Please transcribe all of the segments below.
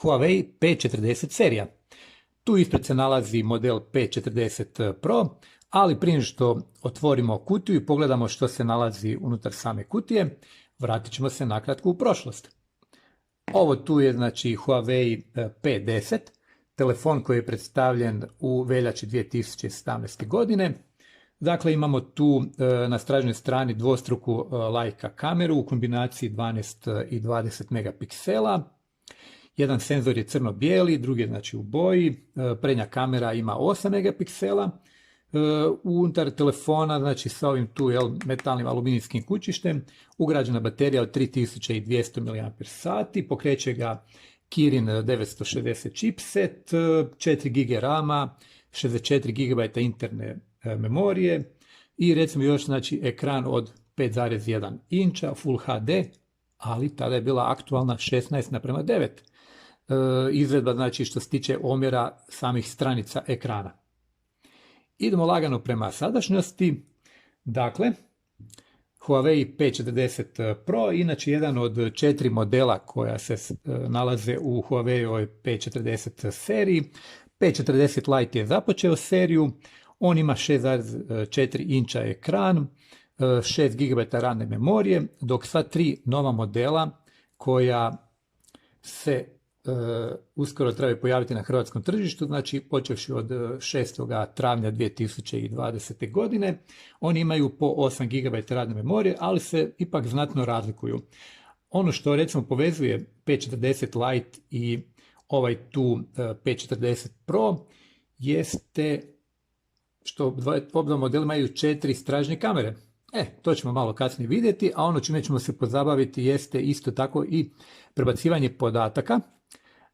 Huawei P40 serija. Tu ispred se nalazi model P40 Pro, ali prije što otvorimo kutiju i pogledamo što se nalazi unutar same kutije, vratit ćemo se nakratko u prošlost. Ovo tu je znači Huawei P10, telefon koji je predstavljen u veljači 2017. godine. Dakle, imamo tu na stražnjoj strani dvostruku Leica kameru u kombinaciji 12 i 20 megapiksela. Jedan senzor je crno-bijeli, drugi je znači u boji. Prednja kamera ima 8 megapiksela. Unutar telefona, znači sa ovim tu metalnim aluminijskim kućištem, ugrađena baterija od 3200 mAh, pokreće ga Kirin 960 chipset, 4 GB rama, 64 GB interne memorije i recimo još znači ekran od 5,1 inča Full HD, ali tada je bila aktualna 16:9. Izvedba znači što se tiče omjera samih stranica ekrana. Idemo lagano prema sadašnjosti. Dakle, Huawei P40 Pro, inače jedan od 4 modela koja se nalaze u Huawei P40 seriji. P40 Lite je započeo seriju, on ima 6,4 inča ekran, 6 GB RAM memorije, dok sva 3 nova modela koja se uskoro trebaju pojaviti na hrvatskom tržištu, znači počevši od 6. travnja 2020. godine. Oni imaju po 8 GB radne memorije, ali se ipak znatno razlikuju. Ono što recimo povezuje P40 Lite i ovaj tu P40 Pro jeste što oba modela imaju 4 stražnje kamere. To ćemo malo kasnije vidjeti, a ono čime ćemo se pozabaviti jeste isto tako i prebacivanje podataka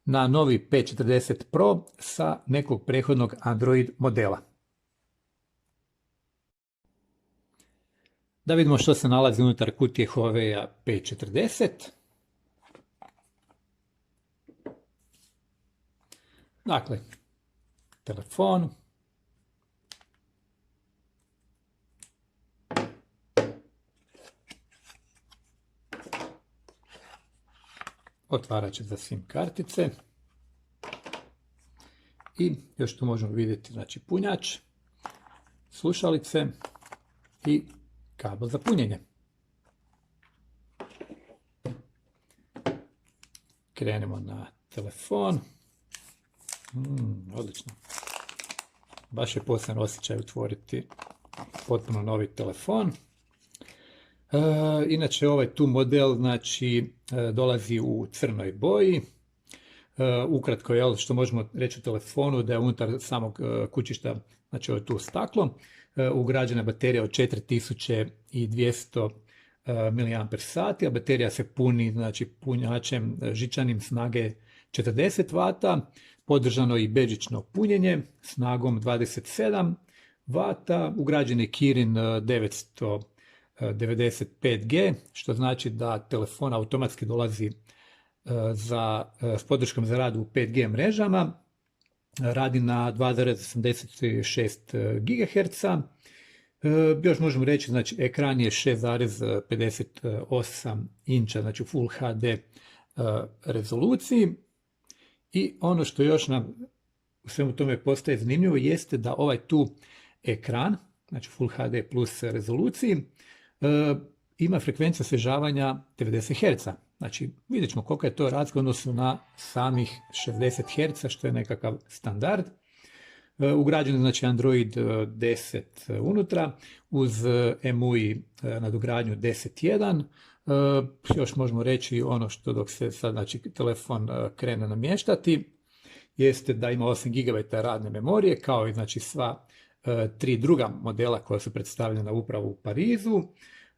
na novi P40 Pro sa nekog prethodnog Android modela. Da vidimo što se nalazi unutar kutije Huawei P40. Dakle, telefon. Otvarač za SIM kartice. I još tu možemo vidjeti znači punjač, slušalice i kabel za punjenje. Krenemo na telefon. Odlično. Baš je poseban osjećaj otvoriti potpuno novi telefon. Inače ovaj tu model znači dolazi u crnoj boji. Ukratko je što možemo reći u telefonu da je unutar samog kućišta, znači ovo je tu staklo, ugrađena baterija od 4200 mAh, a baterija se puni znači punjačem žičanim snage 40 W, podržano i bežično punjenje snagom 27 W, ugrađen je Kirin 995G, što znači da telefon automatski dolazi s podrškom za rad u 5G mrežama, radi na 2,86 GHz. Još možemo reći, znači ekran je 6,58 inča, znači u Full HD rezoluciji. I ono što još nam u svemu tome postaje zanimljivo jeste da ovaj tu ekran, znači Full HD plus rezoluciji, ima frekvenciju osvježavanja 90 Hz. Znači vidjet ćemo koliko je to razlika u odnosu na samih 60 Hz, što je nekakav standard. Ugrađen je znači Android 10 unutra uz MUI nadogradnju 10.1. Još možemo reći ono što dok se sad znači telefon krene namještati jeste da ima 8 GB radne memorije kao i znači sva 3 druga modela koja su predstavljena upravo u Parizu.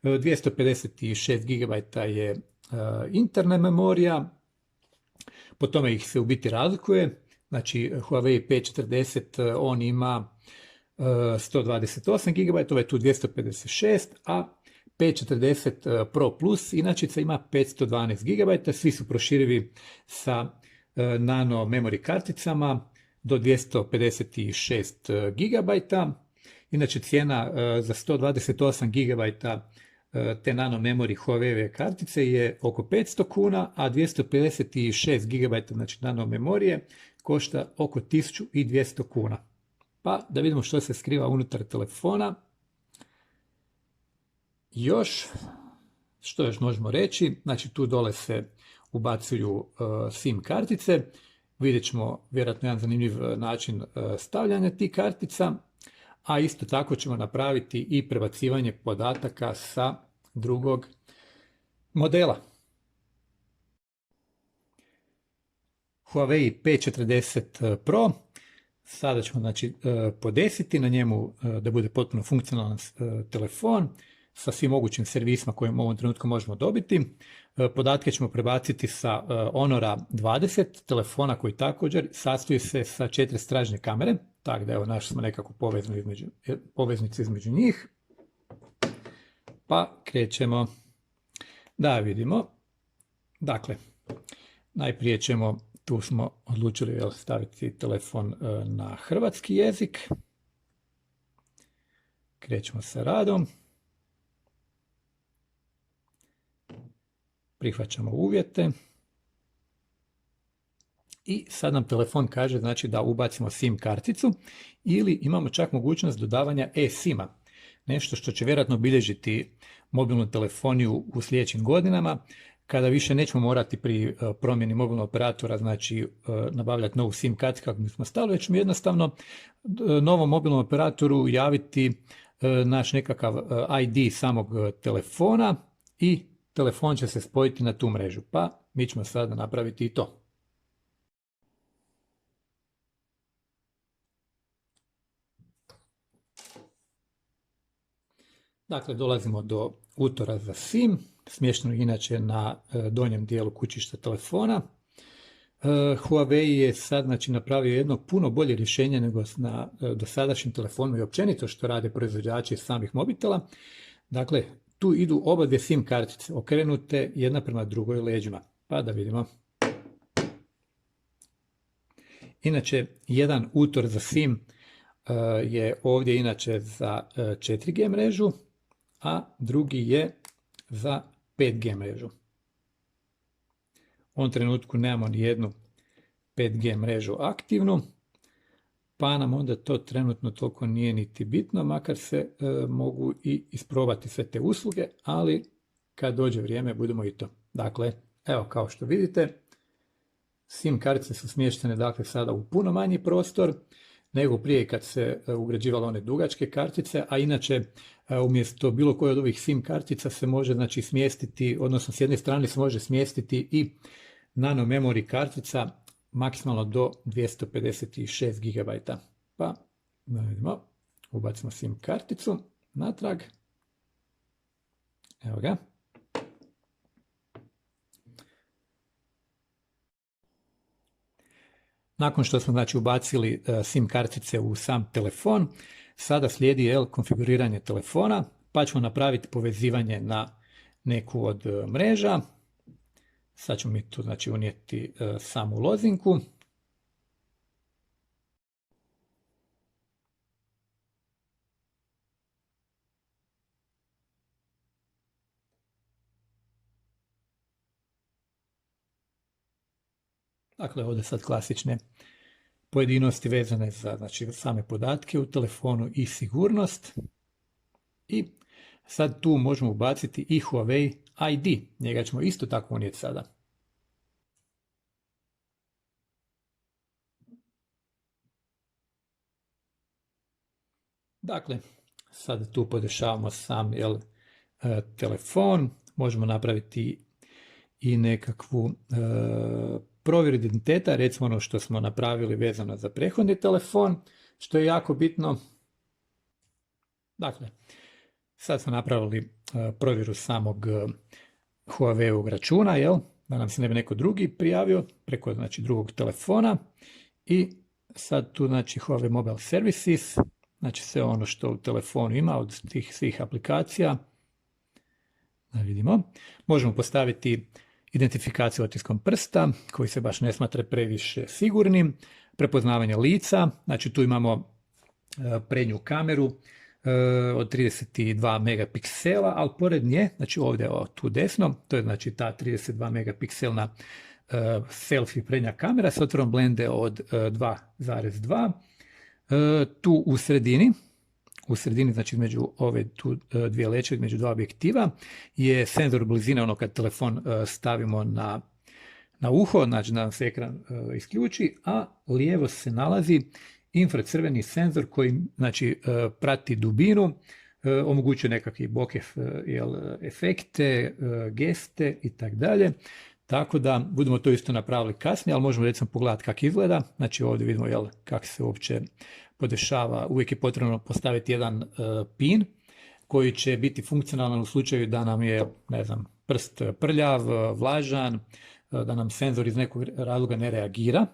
256 GB je interna memorija, po tome ih se u biti razlikuje. Znači Huawei P40 on ima 128 GB, ovo je tu 256, a P40 Pro Plus inačica ima 512 GB, svi su proširivi sa nano memory karticama do 256 GB. Inače cijena za 128 GB te nano memory Huawei kartice je oko 500 kuna, a 256 GB znači nano memorije košta oko 1200 kuna. Pa da vidimo što se skriva unutar telefona. Što još možemo reći? Znači tu dole se ubacuju SIM kartice. Vidjet ćemo vjerojatno jedan zanimljiv način stavljanja tih kartica, a isto tako ćemo napraviti i prebacivanje podataka sa drugog modela. Huawei P40 Pro. Sada ćemo znači podesiti na njemu da bude potpuno funkcionalan telefon sa svim mogućim servisima koje u ovom trenutku možemo dobiti. Podatke ćemo prebaciti sa Honora 20, telefona koji također sastoji se sa 4 stražnje kamere, tako da evo našli smo nekakvu poveznicu između njih. Pa krećemo da vidimo. Dakle, najprije ćemo, tu smo odlučili staviti telefon na hrvatski jezik. Krećemo sa radom. Prihvaćamo uvjete. I sad nam telefon kaže znači da ubacimo SIM karticu ili imamo čak mogućnost dodavanja eSIM-a. Nešto što će vjerojatno bilježiti mobilnu telefoniju u sljedećim godinama, kada više nećemo morati pri promjeni mobilnog operatora znači nabavljati novu SIM karticu kako bismo stavili, već ćemo jednostavno novom mobilnom operatoru javiti naš nekakav ID samog telefona i telefon će se spojiti na tu mrežu. Pa mi ćemo sada napraviti i to. Dakle, dolazimo do utora za SIM, smještenog inače na donjem dijelu kućišta telefona. Huawei je sad znači napravio jedno puno bolje rješenje nego na dosadašnjim telefonima i općenito što rade proizvođači samih mobitela. Dakle, tu idu oba dvije SIM kartice okrenute jedna prema drugoj leđima. Pa da vidimo. Inače, jedan utor za SIM je ovdje inače za 4G mrežu, a drugi je za 5G mrežu. U ovom trenutku nemamo ni jednu 5G mrežu aktivnu, pa nam onda to trenutno toliko nije niti bitno, makar se mogu i isprobati sve te usluge, ali kad dođe vrijeme budemo i to. Dakle, evo kao što vidite, SIM kartice su smještene dakle sada u puno manji prostor nego prije kad se ugrađivalo one dugačke kartice, a inače umjesto bilo koje od ovih SIM kartica se može znači smjestiti, odnosno s jedne strane se može smjestiti i nano memory kartica maksimalno do 256 GB. Pa da vidimo, ubacimo SIM karticu natrag. Evo ga. Nakon što smo znači ubacili SIM kartice u sam telefon, sada slijedi konfiguriranje telefona, pa ćemo napraviti povezivanje na neku od mreža. Sad ćemo mi tu znači unijeti samu lozinku. Dakle, ovdje sad klasične pojedinosti vezane za znači, same podatke u telefonu i sigurnost. I sad tu možemo ubaciti i Huawei ID. Njega ćemo isto tako unijeti sada. Dakle, sad tu podešavamo sam telefon. Možemo napraviti i nekakvu provjeru identiteta, recimo ono što smo napravili vezano za prethodni telefon, što je jako bitno. Dakle, sad smo napravili provjeru samog Huawei-ovog računa, da nam se ne bi neko drugi prijavio preko znači, drugog telefona. I sad tu znači Huawei Mobile Services, znači sve ono što u telefonu ima od tih svih aplikacija. Da vidimo. Možemo postaviti identifikaciju otiskom prsta, koji se baš ne smatra previše sigurnim, prepoznavanje lica, znači tu imamo prednju kameru od 32 megapiksela, ali pored nje, znači ovdje tu desno, to je znači ta 32 megapikselna selfie prednja kamera s otvorom blende od 2,2. Tu u sredini, znači između ove tu dvije leće, između dva objektiva, je senzor blizine, ono kad telefon stavimo na uho, znači da nam se ekran isključi, a lijevo se nalazi infracrveni senzor koji znači prati dubinu, omogućuje nekakvi bokeh efekte, geste i tako dalje. Tako da budemo to isto napravili kasnije, ali možemo recimo pogledati kako izgleda. Znači ovdje vidimo kako se uopće podešava. Uvijek je potrebno postaviti jedan pin koji će biti funkcionalan u slučaju da nam je, ne znam, prst prljav, vlažan, da nam senzor iz nekog razloga ne reagira.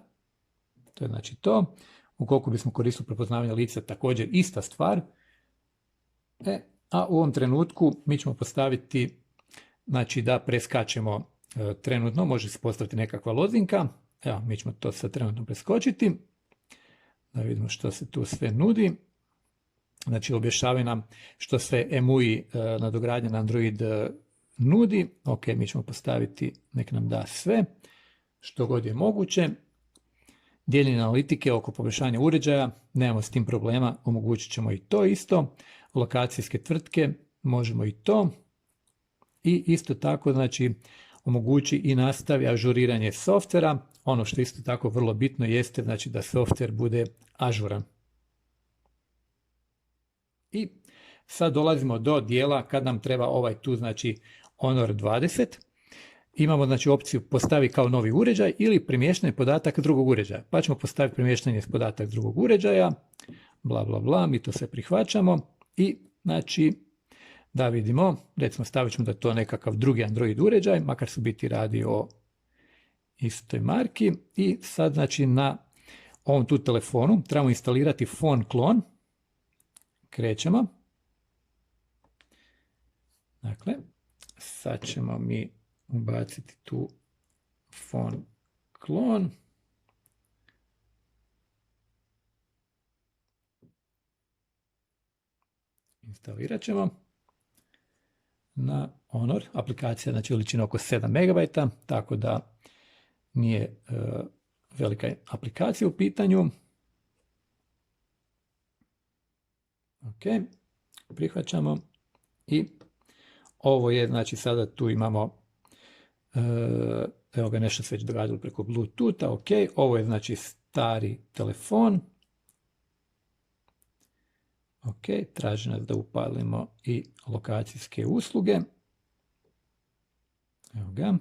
To je znači to. Ukoliko bismo koristili prepoznavanje lica, također ista stvar. A u ovom trenutku mi ćemo postaviti, znači da preskačemo trenutno, može se postaviti nekakva lozinka. Evo, mi ćemo to sad trenutno preskočiti. Da vidimo što se tu sve nudi. Znači, objašnjavaju nam što sve EMUI nadogradnja na Android nudi. Ok, mi ćemo postaviti, nek nam da sve, što god je moguće. Dijeljenje analitike oko poboljšanja uređaja, nemamo s tim problema, omogućit ćemo i to isto. Lokacijske tvrtke, možemo i to. I isto tako, znači, omogući i nastavi ažuriranje softvera. Ono što isto tako vrlo bitno jeste, znači, da softver bude ažuran. I sad dolazimo do dijela kad nam treba ovaj tu, znači, Honor 20. Imamo znači opciju postavi kao novi uređaj ili premještanje podataka drugog uređaja. Pa ćemo postaviti premještanje podataka drugog uređaja, bla bla bla, mi to sve prihvaćamo i znači da vidimo, recimo stavit ćemo da je to nekakav drugi Android uređaj, makar se biti radi o istoj marki i sad znači na ovom tu telefonu trebamo instalirati Phone Clone. Krećemo. Dakle, sad ćemo mi ubaciti tu Phone Clone. Instalirat ćemo na Honor. Aplikacija znači veličina oko 7 MB, tako da nije velika aplikacija u pitanju. Ok, prihvaćamo i ovo je, znači sada tu imamo evo ga, nešto se već događalo preko Bluetootha, ok, ovo je znači stari telefon. Ok, traži nas da upalimo i lokacijske usluge. Evo ga.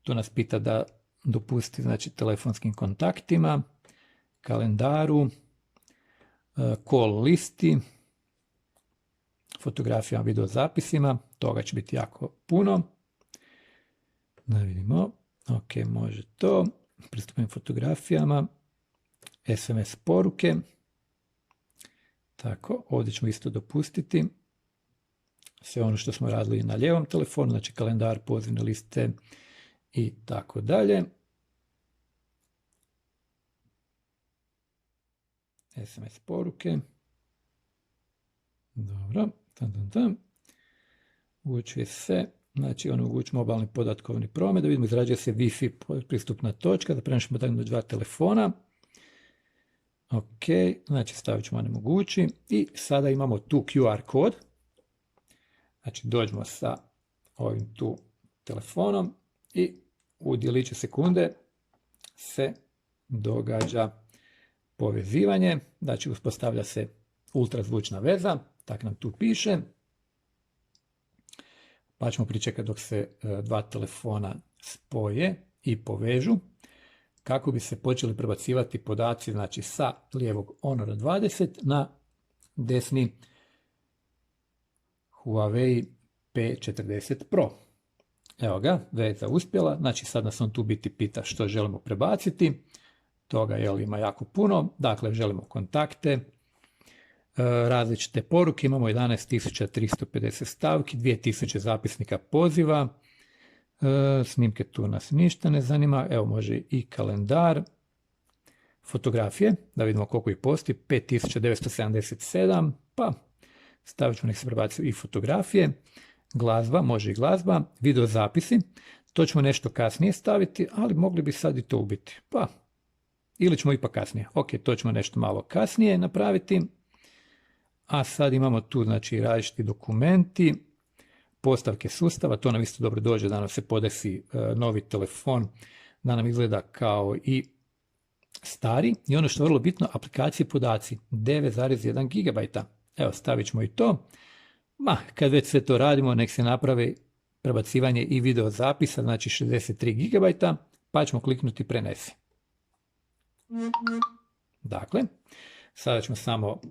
Tu nas pita da dopusti znači telefonskim kontaktima, kalendaru, call listi, fotografijama, video zapisima, toga će biti jako puno. Da vidimo, ok, može to, pristupim fotografijama, SMS poruke, tako, ovdje ćemo isto dopustiti sve ono što smo radili na lijevom telefonu, znači kalendar, pozivne liste i tako dalje. SMS poruke. Dobro. Uvučuje se, znači omogućuje mobilni podatkovni promet, da vidimo izrađuje se Wi-Fi pristupna točka, da prenošimo do dva telefona. Ok, znači stavit ćemo onemogući i sada imamo tu QR kod. Znači dođemo sa ovim tu telefonom i u djeliću sekunde se događa povezivanje, znači uspostavlja se ultrazvučna veza, tako nam tu piše, pa ćemo pričekati dok se dva telefona spoje i povežu, kako bi se počeli prebacivati podaci, znači sa lijevog Honora 20 na desni Huawei P40 Pro. Evo ga, veza uspjela, znači sad nas on tu biti pita što želimo prebaciti, toga ima jako puno, dakle želimo kontakte, različite poruke, imamo 11.350 stavki, 2000 zapisnika poziva, snimke tu nas ništa ne zanima, evo može i kalendar, fotografije, da vidimo koliko ih postoji, 5977, pa stavit ćemo nek se prebacuju i fotografije, glazba, može i glazba, video zapisi, to ćemo nešto kasnije staviti, ali mogli bi sad i to ubiti, pa ili ćemo ipak kasnije. Ok, to ćemo nešto malo kasnije napraviti, a sad imamo tu znači različiti dokumenti, postavke sustava, to nam isto dobro dođe da nam se podesi novi telefon, da nam izgleda kao i stari. I ono što je vrlo bitno, aplikacije podaci, 9,1 GB. Evo, stavit ćemo i to. Kad već sve to radimo, nek se napravi prebacivanje i video zapisa, znači 63 GB, pa ćemo kliknuti prenesi. Dakle, sada ćemo samo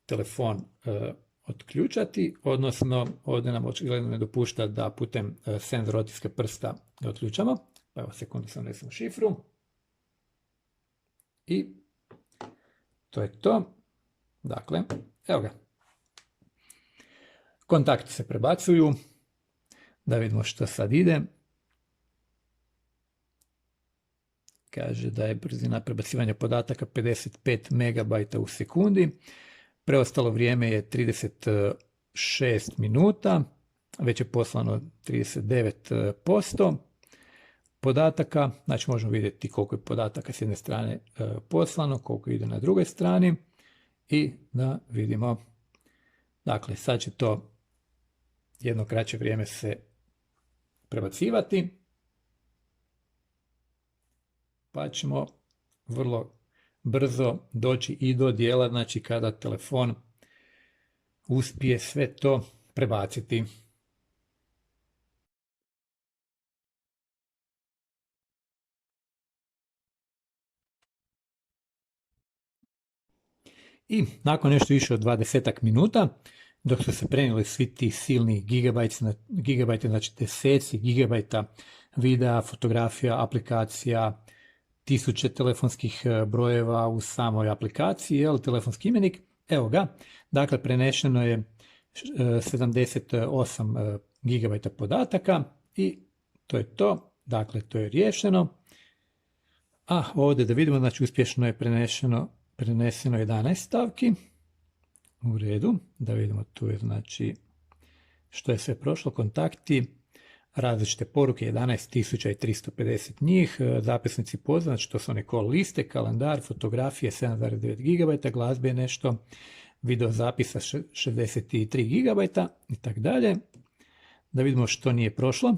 telefon otključati, odnosno ovdje nam očigledno ne dopušta da putem senzora otiska prsta ga otključamo. Pa evo sekundu sam unesem šifru. I to je to. Dakle, evo ga. Kontakti se prebacuju. Da vidimo što sad ide. Kaže da je brzina prebacivanja podataka 55 MB u sekundi. Preostalo vrijeme je 36 minuta. Već je poslano 39% podataka. Znači možemo vidjeti koliko je podataka s jedne strane poslano, koliko ide na drugoj strani. I da vidimo. Dakle, sad će to jedno kraće vrijeme se prebacivati. Pa ćemo vrlo brzo doći i do dijela, znači kada telefon uspije sve to prebaciti. I nakon nešto više od 20 minuta, dok su se prenijeli svi ti silni gigabajti, znači deseci gigabajta videa, fotografija, aplikacija, tisuće telefonskih brojeva u samoj aplikaciji, telefonski imenik, evo ga, dakle prenešeno je 78 gigabajta podataka i to je to, dakle to je riješeno. A ovdje da vidimo, znači uspješno je preneseno 11 stavki, u redu, da vidimo tu je znači što je sve prošlo, kontakti, različite poruke, 11.350 njih, zapisnici poziva, znači to su one call liste, kalendar, fotografije 7,9 GB, glazbe je nešto, video zapisa 63 GB i tako dalje. Da vidimo što nije prošlo.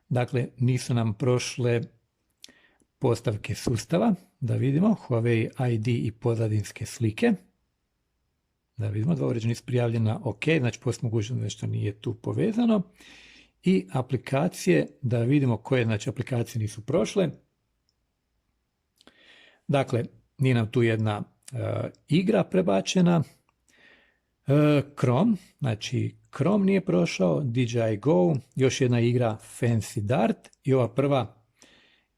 Dakle, nisu nam prošle postavke sustava, da vidimo, Huawei ID i pozadinske slike. Da vidimo, dva uređaja nisu prijavljena, ok, znači postoji mogućnost da nešto nije tu povezano. I aplikacije, da vidimo koje znači aplikacije nisu prošle. Dakle, nije nam tu jedna igra prebačena. Chrome, znači Chrome nije prošao, DJI Go, još jedna igra Fancy Dart i ova prva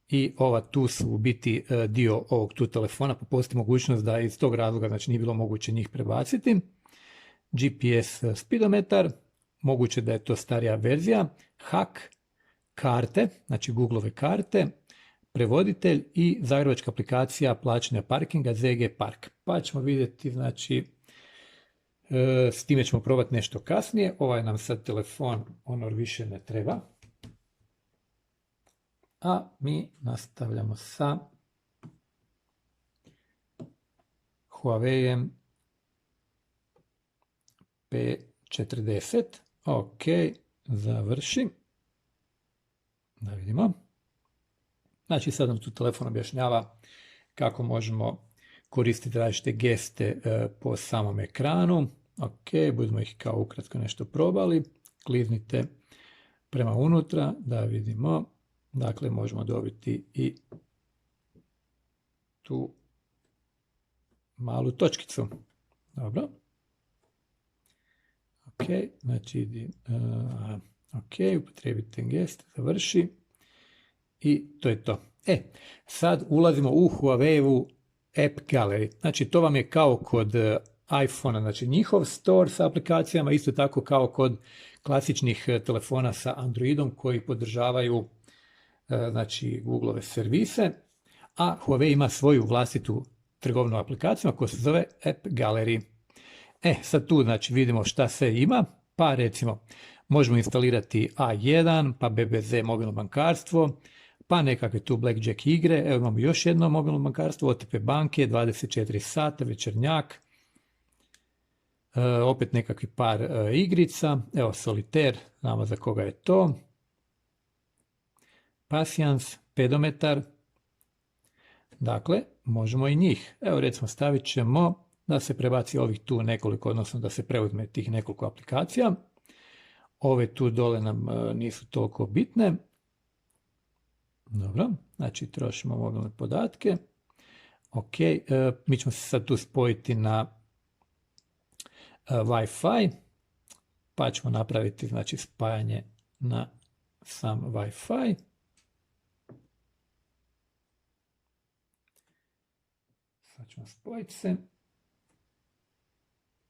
i ova tu su u biti dio ovog tu telefona, pa postoji mogućnost da iz tog razloga znači nije bilo moguće njih prebaciti. GPS speedometar, moguće da je to starija verzija, Hack, karte, znači Googleove karte, prevoditelj i zagrebačka aplikacija plaćanja parkinga ZG Park. Pa ćemo vidjeti, znači, s time ćemo probati nešto kasnije. Ovaj nam sad telefon Honor više ne treba. A mi nastavljamo sa Huawei P40. Ok, završi. Da vidimo. Znači sad nam tu telefon objašnjava kako možemo koristiti različite geste po samom ekranu. Ok, budemo ih kao ukratko nešto probali. Kliznite prema unutra da vidimo. Dakle, možemo dobiti i tu malu točkicu. Dobro. Ok, znači ok, upotrijebite gest, završi i to je to. Sad ulazimo u Huawei App Gallery. Znači to vam je kao kod iPhone-a, znači njihov store sa aplikacijama, isto tako kao kod klasičnih telefona sa Androidom koji podržavaju znači Googleove servise, a Huawei ima svoju vlastitu trgovnu aplikaciju koja se zove App Gallery. Sad tu znači vidimo šta sve ima, pa recimo možemo instalirati A1, pa BBZ mobilno bankarstvo, pa nekakve tu blackjack igre, evo imamo još jedno mobilno bankarstvo, OTP banke, 24 sata, večernjak, opet nekakvi par igrica, evo Solitaire, znamo za koga je to, Pasijans, pedometar, dakle možemo i njih, evo recimo stavit ćemo da se prebaci ovih tu nekoliko, odnosno da se preuzme tih nekoliko aplikacija. Ove tu dole nam nisu toliko bitne. Dobro, znači trošimo mobilne podatke. Ok, mi ćemo se sad tu spojiti na Wi-Fi, pa ćemo napraviti znači spajanje na sam Wi-Fi. Sad ćemo spojiti se.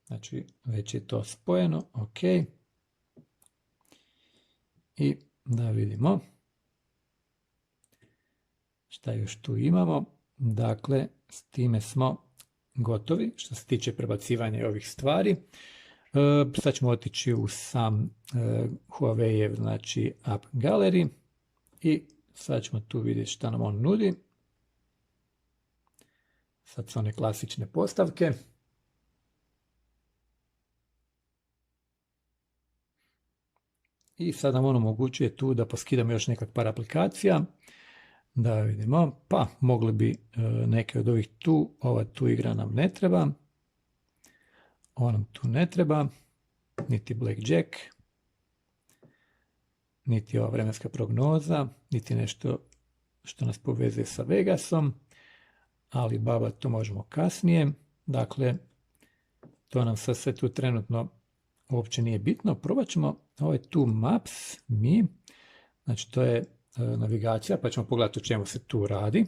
Znači, već je to spojeno, ok. I da vidimo šta još tu imamo. Dakle, s time smo gotovi što se tiče prebacivanja ovih stvari. Sad ćemo otići u sam Huawei, znači App Gallery i sad ćemo tu vidjeti šta nam on nudi. Sad su one klasične postavke. I sad nam on omogućuje tu da poskidamo još nekak par aplikacija. Da vidimo, pa mogli bi neke od ovih tu, ova tu igra nam ne treba. Ova nam tu ne treba, niti blackjack, niti ova vremenska prognoza, niti nešto što nas povezuje sa Vegasom, ali baba to možemo kasnije. Dakle, to nam sad sve tu trenutno uopće nije bitno. Probat ćemo ovaj tu Maps, znači to je navigacija, pa ćemo pogledati o čemu se tu radi.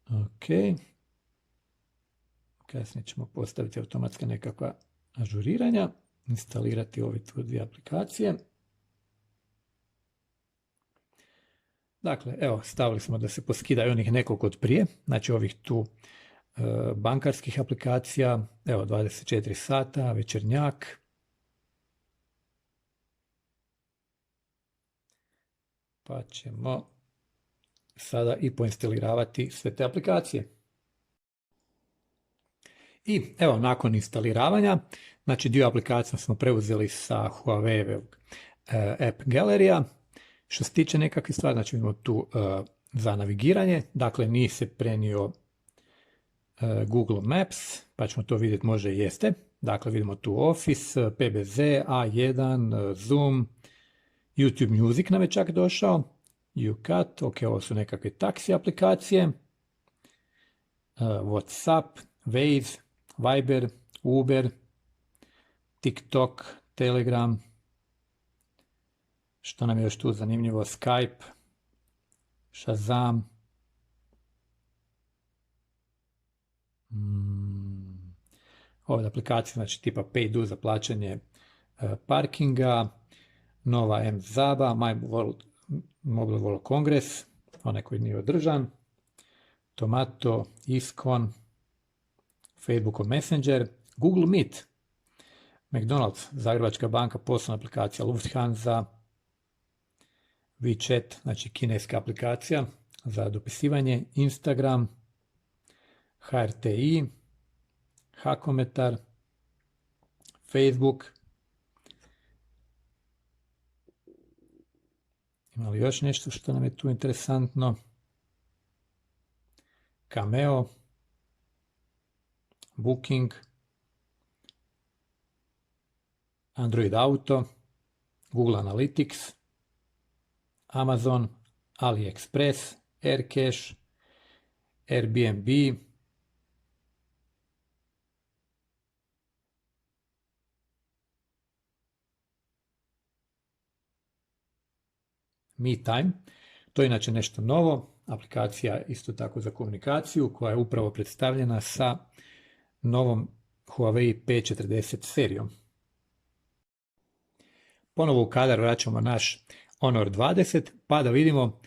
Ok. Kasnije ćemo postaviti automatska nekakva ažuriranja, instalirati ove tu dvije aplikacije. Dakle, evo, stavili smo da se poskidaju onih nekoliko od prije, znači ovih tu bankarskih aplikacija, evo 24 sata, večernjak. Pa ćemo sada i poinstaliravati sve te aplikacije. I evo, nakon instaliravanja, znači dio aplikacija smo preuzeli sa Huawei App Gallery-a. Što se tiče nekakvih stvari, znači imamo tu za navigiranje, dakle nije se prenio Google Maps, pa ćemo to vidjeti, može i jeste. Dakle, vidimo tu Office, PBZ, A1, Zoom, YouTube Music nam je čak došao, UCAT, ok, ovo su nekakve taksi aplikacije, WhatsApp, Waze, Viber, Uber, TikTok, Telegram, što nam je još tu zanimljivo, Skype, Shazam, ove aplikacije, znači tipa Paydu za plaćanje parkinga, nova M-Zaba, Mobile World Congress, onaj koji nije održan, Tomato, Iskon, Facebook Messenger, Google Meet, McDonald's, Zagrebačka banka, poslovna aplikacija, Lufthansa, WeChat, znači kineska aplikacija za dopisivanje, Instagram, HRTI, Hakometar, Facebook. Ima li još nešto što nam je tu interesantno? Cameo, Booking, Android Auto, Google Analytics, Amazon, AliExpress, Aircash, Airbnb, MeTime. To je inače nešto novo, aplikacija isto tako za komunikaciju koja je upravo predstavljena sa novom Huawei P40 serijom. Ponovo u kadar vraćamo naš Honor 20 pa da vidimo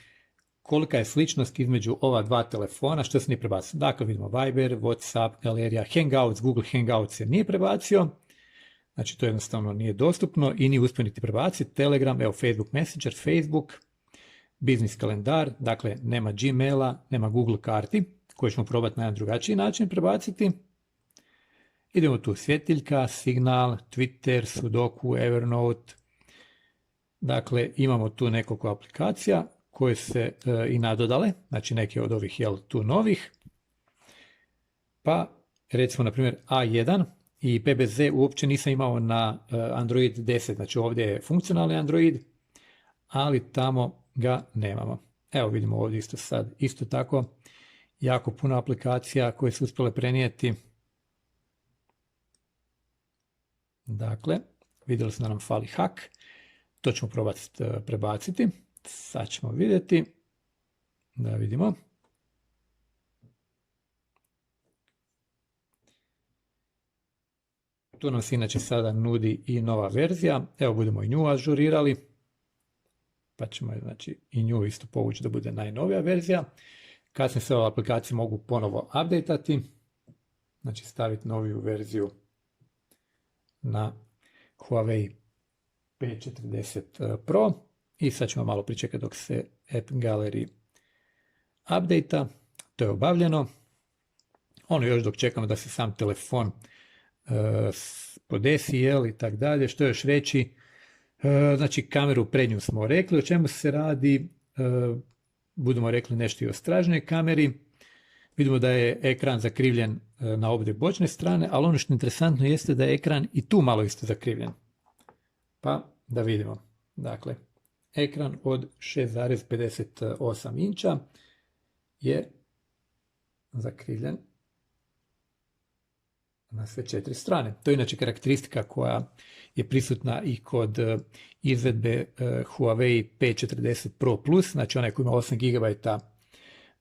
kolika je sličnost između ova dva telefona, što se nije prebacio. Dakle, vidimo Viber, Whatsapp, galerija, Hangouts, Google Hangouts se nije prebacio, znači to jednostavno nije dostupno i nije uspio niti prebaciti. Telegram, evo Facebook Messenger, Facebook, biznis kalendar, dakle nema Gmaila, nema Google karti, koje ćemo probati na jedan drugačiji način prebaciti. Idemo tu svjetiljka, Signal, Twitter, Sudoku, Evernote. Dakle, imamo tu nekoliko aplikacija koje se i nadodale, znači neke od ovih tu novih. Pa recimo na primjer A1 i PBZ uopće nisam imao na Android 10, znači ovdje je funkcionalni Android, ali tamo ga nemamo. Evo vidimo ovdje isto sad, isto tako jako puno aplikacija koje su uspjele prenijeti. Dakle, vidjeli smo da nam fali hak, to ćemo probati prebaciti. Sad ćemo vidjeti, da vidimo. Tu nam se inače sada nudi i nova verzija, evo budemo i nju ažurirali, pa ćemo znači i nju isto povući da bude najnovija verzija. Kasnije se ove aplikacije mogu ponovo updateati, znači staviti noviju verziju na Huawei P40 Pro i sad ćemo malo pričekati dok se App Gallery update-a. To je obavljeno. Ono još dok čekamo da se sam telefon podesi i tak dalje. Što još reći? Znači kameru prednju smo rekli, o čemu se radi, budemo rekli nešto i o stražnoj kameri. Vidimo da je ekran zakrivljen na obje bočne strane, ali ono što je interesantno jeste da je ekran i tu malo isto zakrivljen. Pa da vidimo. Dakle, ekran od 6,58 inča je zakrivljen na sve 4 strane. To je inače karakteristika koja je prisutna i kod izvedbe Huawei P40 Pro Plus, znači onaj koji ima 8 GB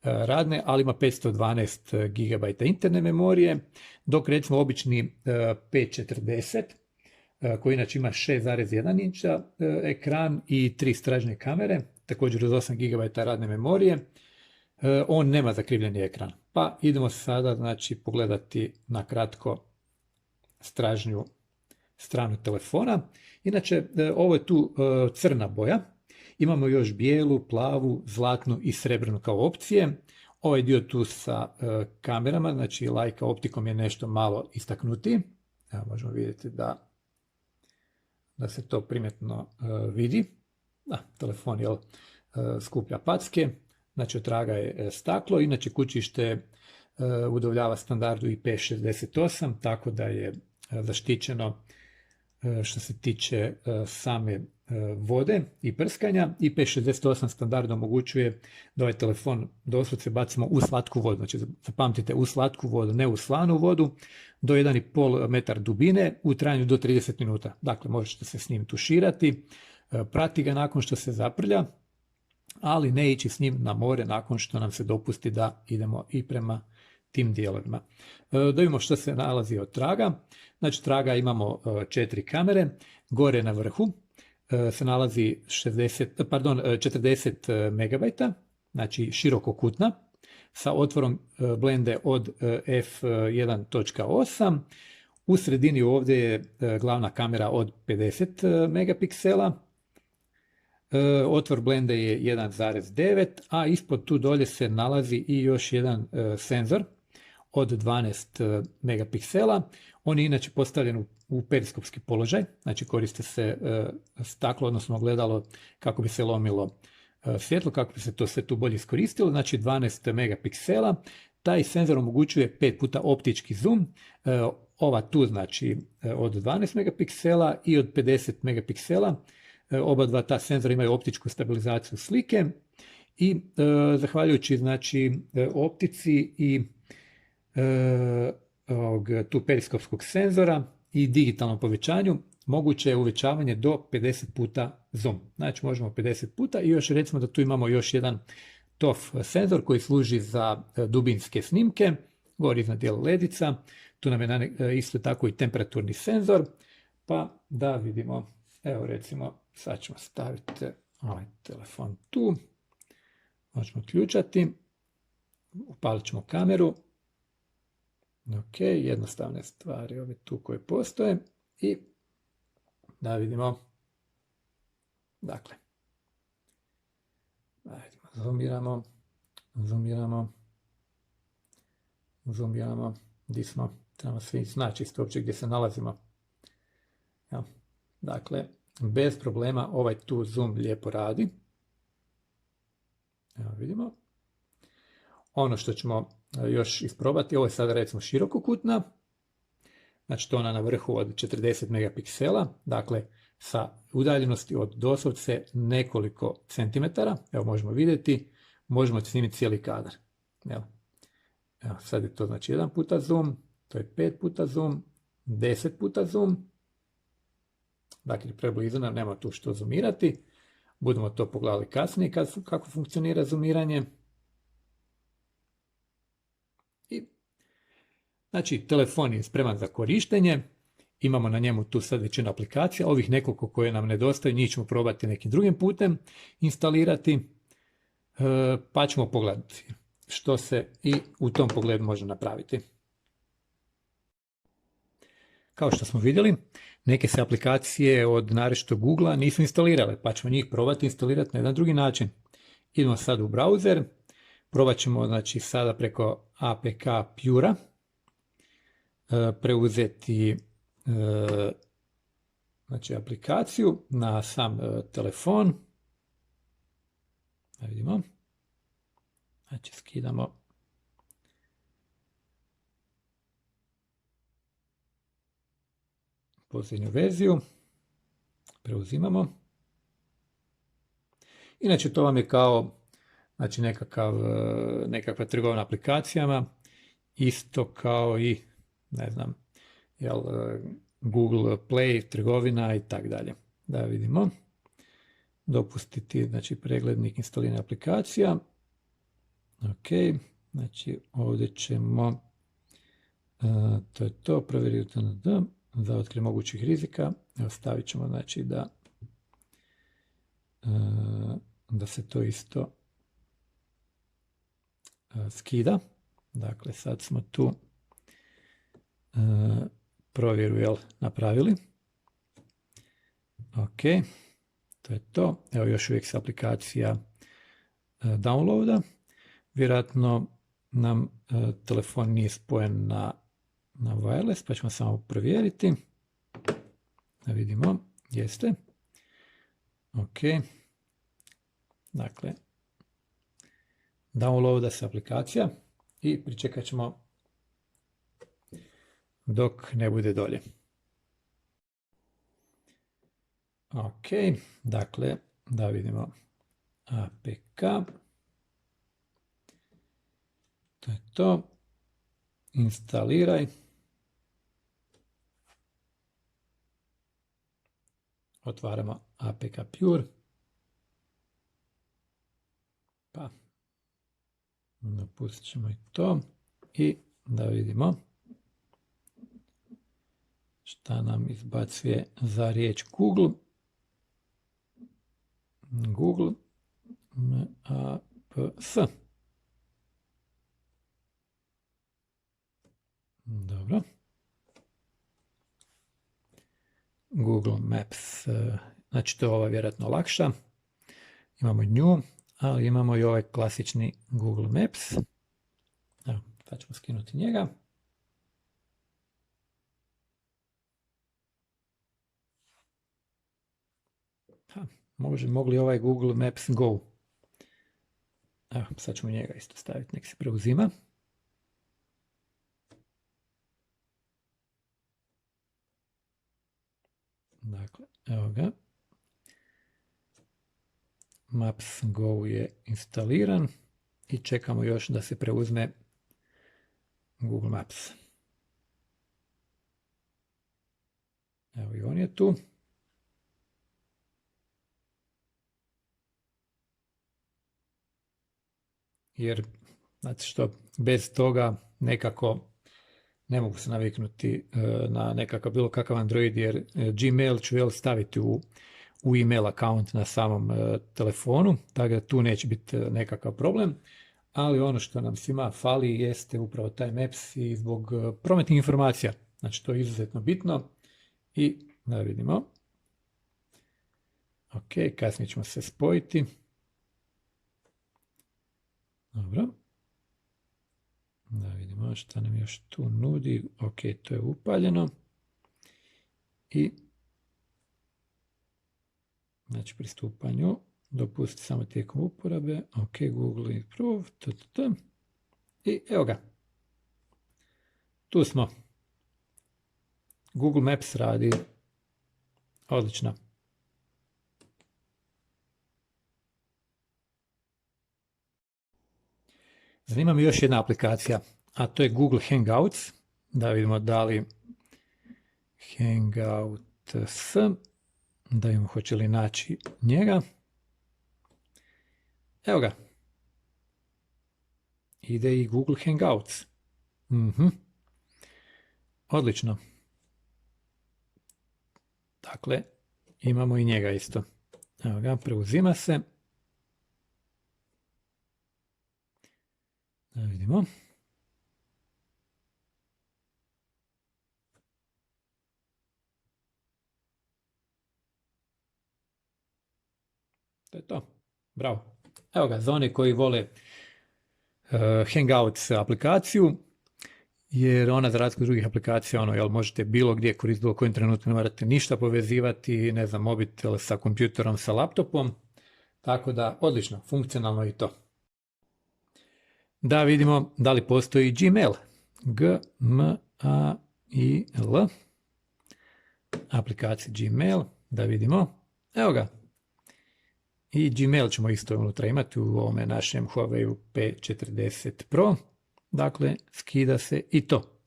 radne, ali ima 512 GB interne memorije, dok recimo obični P40 koji inače ima 6,1 inča ekran i 3 stražnje kamere, također uz 8 GB radne memorije, on nema zakrivljeni ekran. Pa idemo sada znači pogledati na kratko stražnju stranu telefona. Inače, ovo je tu crna boja. Imamo još bijelu, plavu, zlatnu i srebrnu kao opcije. Ovaj dio tu sa kamerama, znači Leica optikom je nešto malo istaknutiji. Evo možemo vidjeti da se to primjetno vidi. Da, telefon skuplja packe. Znači otraga je staklo, inače kućište udovoljava standardu IP68, tako da je zaštićeno što se tiče same vode i prskanja. IP68 standard omogućuje da ovaj telefon doslovce bacimo u slatku vodu, znači zapamtite u slatku vodu, ne u slanu vodu, do 1,5 metar dubine u trajanju do 30 minuta. Dakle, možete se s njim tuširati, prati ga nakon što se zaprlja, ali ne ići s njim na more nakon što nam se dopusti da idemo i prema tim dijelovima. Da vidimo što se nalazi od traga. Znači traga imamo 4 kamere, gore na vrhu se nalazi 40 MB, znači širokokutna, sa otvorom blende od f1.8. U sredini ovdje je glavna kamera od 50 megapiksela, otvor blende je 1.9, a ispod tu dolje se nalazi i još jedan senzor od 12 megapiksela. On je inače postavljen u periskopski položaj, znači koriste se staklo, odnosno ogledalo kako bi se lomilo svjetlo, kako bi se to sve tu bolje iskoristilo, znači 12 megapiksela. Taj senzor omogućuje 5 puta optički zoom, ova tu znači od 12 megapiksela i od 50 megapiksela. Oba dva ta senzora imaju optičku stabilizaciju slike i zahvaljujući znači optici i tu periskopskog senzora i digitalnom povećanju moguće je uvećavanje do 50 puta zoom. Znači možemo 50 puta i još recimo da tu imamo još jedan TOF senzor koji služi za dubinske snimke, gore iznad dijela ledica, tu nam je isto tako i temperaturni senzor, pa da vidimo, evo recimo sad ćemo staviti ovaj telefon tu, Možemo ključati. Upalit ćemo kameru. Ok, jednostavne stvari ove tu koje postoje. I da vidimo. Dakle. Zoomiramo. Gdje smo? Trebamo svi znači isto uopće gdje se nalazimo. Ja. Dakle, bez problema ovaj tu zoom lijepo radi. Evo vidimo. Ono što ćemo još isprobati, ovo je sada recimo širokokutna. Znači to ona na vrhu od 40 megapiksela. Dakle, sa udaljenosti od doslovce nekoliko centimetara. Evo možemo vidjeti. Možemo snimiti cijeli kadar. Evo, sad je to znači 1 puta zoom. To je 5 puta zoom. 10 puta zoom. Dakle, preblizu nam nema tu što zoomirati. Budemo to pogledali kasnije kako funkcionira zoomiranje. I, znači, telefon je spreman za korištenje. Imamo na njemu tu sad većinu aplikacija. Ovih nekoliko koje nam nedostaju, njih ćemo probati nekim drugim putem instalirati. Pa ćemo pogledati što se i u tom pogledu može napraviti. Kao što smo vidjeli, neke se aplikacije od naročito Googlea nisu instalirale, pa ćemo njih probati instalirati na jedan drugi način. Idemo sad u browser, probat ćemo znači, sada preko APK Pure preuzeti znači, aplikaciju na sam telefon. Da vidimo. Znači skidamo posljednju verziju, preuzimamo. Inače to vam je kao znači nekakva trgovina aplikacijama, isto kao i ne znam, Google Play, trgovina i tak dalje. Da vidimo. Dopustiti znači preglednik instaliranja aplikacija. Ok, znači ovdje ćemo to je to, provjeriti za otkrivanje mogućih rizika. Evo stavit ćemo znači da se to isto skida. Dakle, sad smo tu provjeru napravili. Ok, to je to. Evo još uvijek se aplikacija downloada. Vjerojatno nam telefon nije spojen na wireless, pa ćemo samo provjeriti. Da vidimo, jeste. Ok. Dakle, downloada se aplikacija i pričekat ćemo dok ne bude dolje. Ok, dakle, da vidimo APK. To je to. Instaliraj. Otvaramo APK Pure. Pa napustit ćemo i to. I da vidimo šta nam izbacuje za riječ Google. Google Maps. Dobro. Google Maps, znači to je ova vjerojatno lakša. Imamo nju, ali imamo i ovaj klasični Google Maps. Evo, sad ćemo skinuti njega. Mogli ovaj Google Maps Go. Evo, sad ćemo njega isto staviti, nek se preuzima. Dakle, evo ga. Maps Go je instaliran i čekamo još da se preuzme Google Maps. Evo i on je tu. Jer, znate što, bez toga nekako ne mogu se naviknuti na nekakav bilo kakav Android, jer Gmail ću staviti u email account na samom telefonu, tako da tu neće biti nekakav problem. Ali ono što nam svima fali jeste upravo taj Maps i zbog prometnih informacija. Znači to je izuzetno bitno i da vidimo. Ok, kasnije ćemo se spojiti. Dobro. Da vidimo što nam još tu nudi. Ok, to je upaljeno. I znači pristupanju. Dopustiti samo tijekom uporabe. Ok, Google Improve. I evo ga. Tu smo. Google Maps radi. Odlično. Zanima me još jedna aplikacija, a to je Google Hangouts. Da vidimo da li Hangouts, da vidimo hoće li naći njega. Evo ga. Ide i Google Hangouts. Odlično. Dakle, imamo i njega isto. Evo ga, preuzima se. Da vidimo. To je to. Bravo. Evo ga, za one koji vole Hangouts aplikaciju, jer ona za razliku od drugih aplikacija, možete bilo gdje koristiti, bilo kojem trenutku ne morate ništa povezivati, ne znam, mobitel sa kompjuterom, sa laptopom, tako da odlično, funkcionalno i to. Da vidimo da li postoji Gmail. G-M-A-I-L. Aplikacija Gmail, da vidimo. Evo ga. I Gmail ćemo isto unutra imati u ovome našem Huawei P40 Pro. Dakle, skida se i to.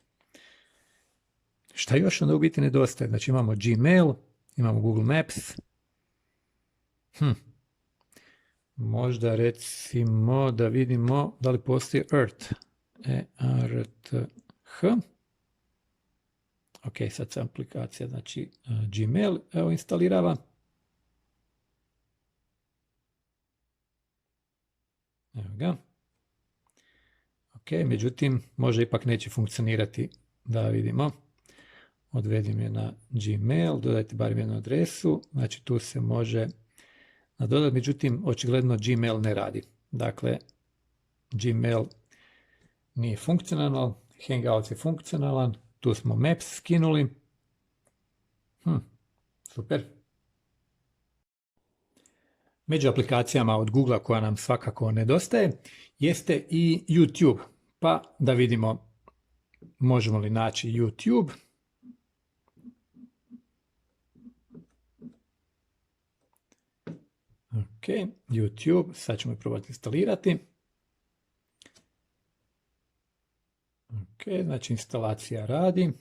Šta još onda u biti nedostaje? Znači imamo Gmail, imamo Google Maps. Možda recimo da vidimo da li postoji Earth. E-A-R-T-H. Ok, sad se aplikacija, znači Gmail, evo instalirava. Evo ga. Ok, međutim, možda ipak neće funkcionirati. Da vidimo. Odvedim je na Gmail, dodajte bar jednu adresu. Znači tu se može nadodati, međutim, očigledno Gmail ne radi. Dakle, Gmail nije funkcionalan, Hangouts je funkcionalan, tu smo Maps skinuli. Super. Među aplikacijama od Google koja nam svakako nedostaje jeste i YouTube. Pa da vidimo možemo li naći YouTube. Ok, YouTube, sad ćemo probati instalirati. Ok, znači instalacija radi.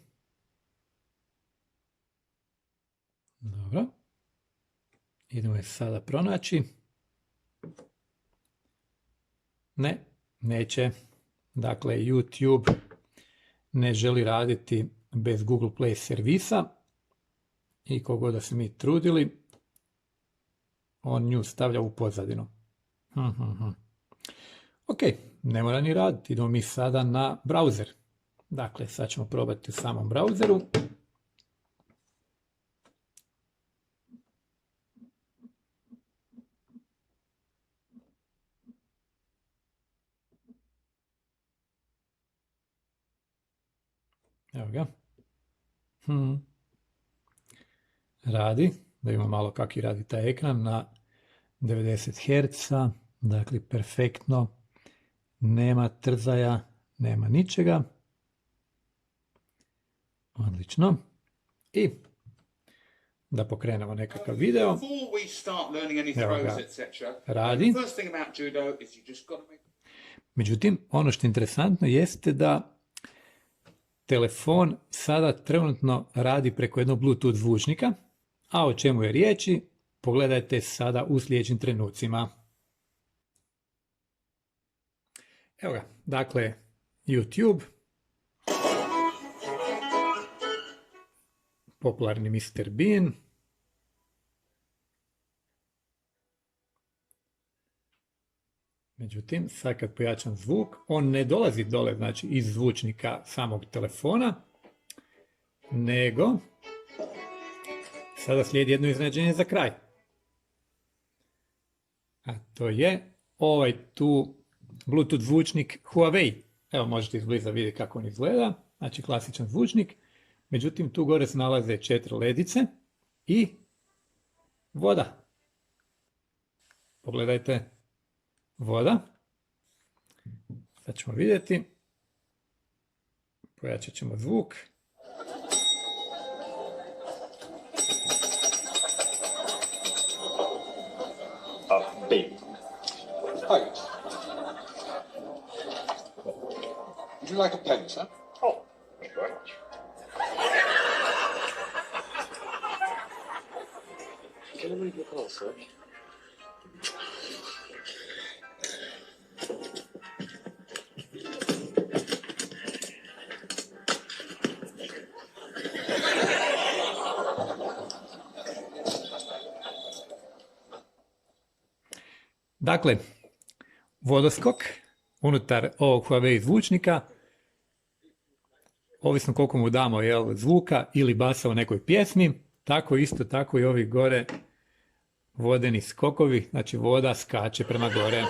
Dobro. Idemo je sada pronaći. Ne, neće. Dakle, YouTube ne želi raditi bez Google Play servisa. I koliko da se mi trudili, on nju stavlja u pozadinu. Ok, ne mora ni raditi. Idemo mi sada na browser. Dakle, sad ćemo probati u samom browseru. Evo ga. Radi. Da vidimo malo kako radi taj ekran na 90 Hz. Dakle, perfektno. Nema trzaja, nema ničega. Odlično. I da pokrenemo nekakav video. Evo ga. Radi. Međutim, ono što je interesantno jeste da telefon sada trenutno radi preko jednog Bluetooth zvučnika, a o čemu je riječi, pogledajte sada u sljedećim trenucima. Evo ga, dakle, YouTube, popularni Mr. Bean, Međutim, sad kad pojačam zvuk, on ne dolazi dole, znači iz zvučnika samog telefona, nego sada slijedi jedno iznenađenje za kraj. A to je ovaj tu Bluetooth zvučnik Huawei. Evo možete izbliza vidjeti kako on izgleda. Znači klasičan zvučnik. Međutim, tu gore se nalaze 4 ledice i voda. Pogledajte, voda. Sad ćemo vidjeti. Pojačat ćemo zvuk. Beep. Hi. Would you like a pen, sir? Oh, thank you very much. Can I read your call, sir? Dakle, vodoskok unutar ovog Huawei zvučnika, ovisno koliko mu damo zvuka ili basa u nekoj pjesmi, tako isto tako i ovi gore vodeni skokovi, znači voda skače prema gore.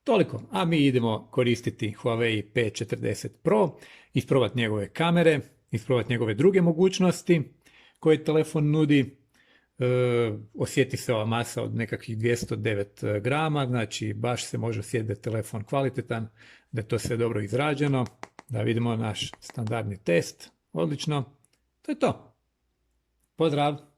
Toliko, a mi idemo koristiti Huawei P40 Pro, isprobati njegove kamere, isprobati njegove druge mogućnosti koje telefon nudi. Osjeti se ova masa od nekakvih 209 grama, znači baš se može osjetiti da je telefon kvalitetan, da je to sve dobro izrađeno, da vidimo naš standardni test, odlično, to je to. Pozdrav!